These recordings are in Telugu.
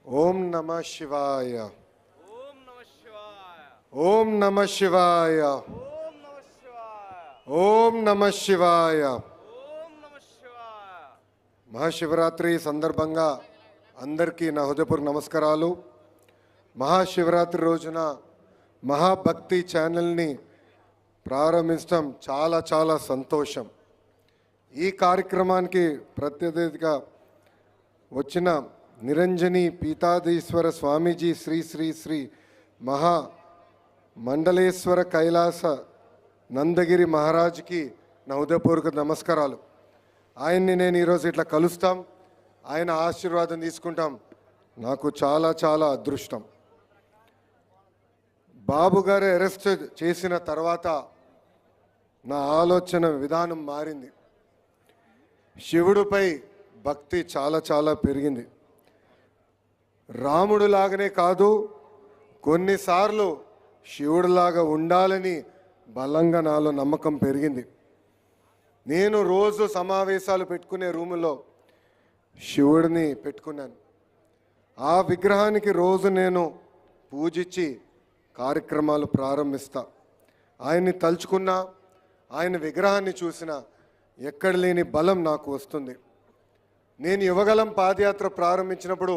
ఓం నమః శివాయ. ఓం నమః శివాయ. ఓం నమః శివాయ. ఓం నమః శివాయ. ఓం నమః శివాయ. ఓం నమః శివాయ. మహాశివరాత్రి సందర్భంగా అందరికీ నా హృదయపూర్వక నమస్కారాలు. మహాశివరాత్రి రోజున మహాభక్తి ఛానల్ని ప్రారంభించడం చాలా చాలా సంతోషం. ఈ కార్యక్రమానికి ప్రత్యేకతగా వచ్చిన నిరంజని పీతాధీశ్వర స్వామీజీ శ్రీ శ్రీ శ్రీ మహా మండలేశ్వర కైలాస నందగిరి మహారాజ్కి నా హృదయపూర్వక నమస్కారాలు. ఆయన్ని నేను ఈరోజు ఇట్లా కలుస్తాం, ఆయన ఆశీర్వాదం తీసుకుంటాం, నాకు చాలా చాలా అదృష్టం. బాబు గారు అరెస్ట్ చేసిన తర్వాత నా ఆలోచన విధానం మారింది. శివుడిపై భక్తి చాలా చాలా పెరిగింది. రాముడులాగానే కాదు, కొన్నిసార్లు శివుడిలాగా ఉండాలని బలంగా నాలో నమ్మకం పెరిగింది. నేను రోజు సమావేశాలు పెట్టుకునే రూములో శివుడిని పెట్టుకున్నాను. ఆ విగ్రహానికి రోజు నేను పూజించి కార్యక్రమాలు ప్రారంభిస్తా. ఆయన్ని తలుచుకున్నా, ఆయన విగ్రహాన్ని చూసినా ఎక్కడ లేని బలం నాకు వస్తుంది. నేను యువగలం పాదయాత్ర ప్రారంభించినప్పుడు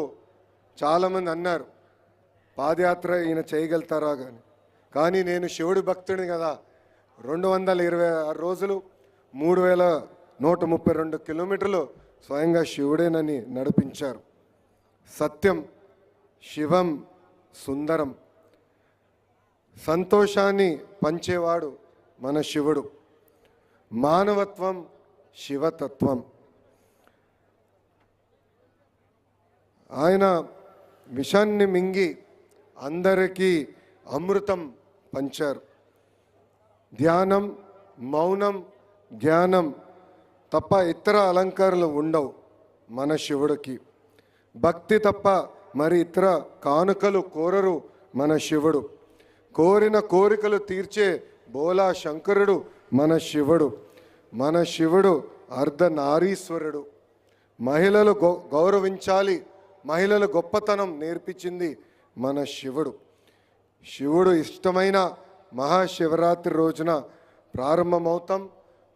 చాలామంది అన్నారు, పాదయాత్ర ఈయన చేయగలుగుతారా కానీ నేను శివుడి భక్తుడిని కదా. 226 రోజులు 3132 కిలోమీటర్లు స్వయంగా శివుడేనని నడిపించారు. సత్యం, శివం, సుందరం, సంతోషాన్ని పంచేవాడు మన శివుడు. మానవత్వం, శివతత్వం. ఆయన విషాన్ని మింగి అందరికీ అమృతం పంచారు. ధ్యానం, మౌనం, జ్ఞానం తప్ప ఇతర అలంకారాలు ఉండవు మన శివుడికి. భక్తి తప్ప మరి ఇతర కానుకలు కోరరు మన శివుడు. కోరిన కోరికలు తీర్చే బోలా శంకరుడు మన శివుడు. మన శివుడు అర్ధనారీశ్వరుడు. మహిళలు గౌరవించాలి, మహిళల గొప్పతనం నేర్పించింది మన శివుడు. శివుడు ఇష్టమైన మహాశివరాత్రి రోజున ప్రారంభమవుతాం.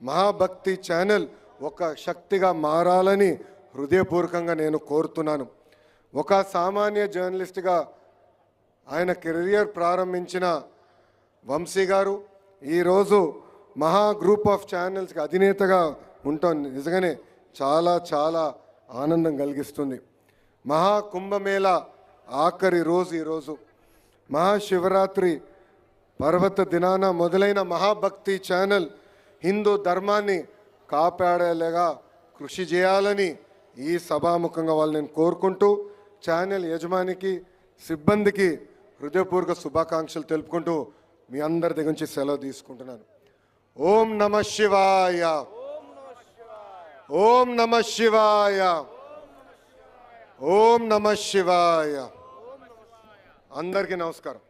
మహాభక్తి ఛానల్ ఒక శక్తిగా మారాలని హృదయపూర్వకంగా నేను కోరుతున్నాను. ఒక సామాన్య జర్నలిస్ట్గా ఆయన కెరియర్ ప్రారంభించిన వంశీ గారు ఈరోజు మహా గ్రూప్ ఆఫ్ ఛానల్స్కి అధినేతగా ఉంటాం. నిజంగానే చాలా చాలా ఆనందం కలిగిస్తుంది. మహాకుంభమేళ ఆఖరి రోజు ఈరోజు. మహాశివరాత్రి పర్వత దినాన మొదలైన మహాభక్తి ఛానల్ హిందూ ధర్మాన్ని కాపాడేలాగా కృషి చేయాలని ఈ సభాముఖంగా వాళ్ళు నేను కోరుకుంటూ, ఛానల్ యజమానికి, సిబ్బందికి హృదయపూర్వక శుభాకాంక్షలు తెలుపుకుంటూ మీ అందరి దగ్గర నుంచి సెలవు తీసుకుంటున్నాను. ఓం నమః శివాయ. ఓం నమః శివాయ. ఓం నమః శివాయ. అందరికీ నమస్కారం.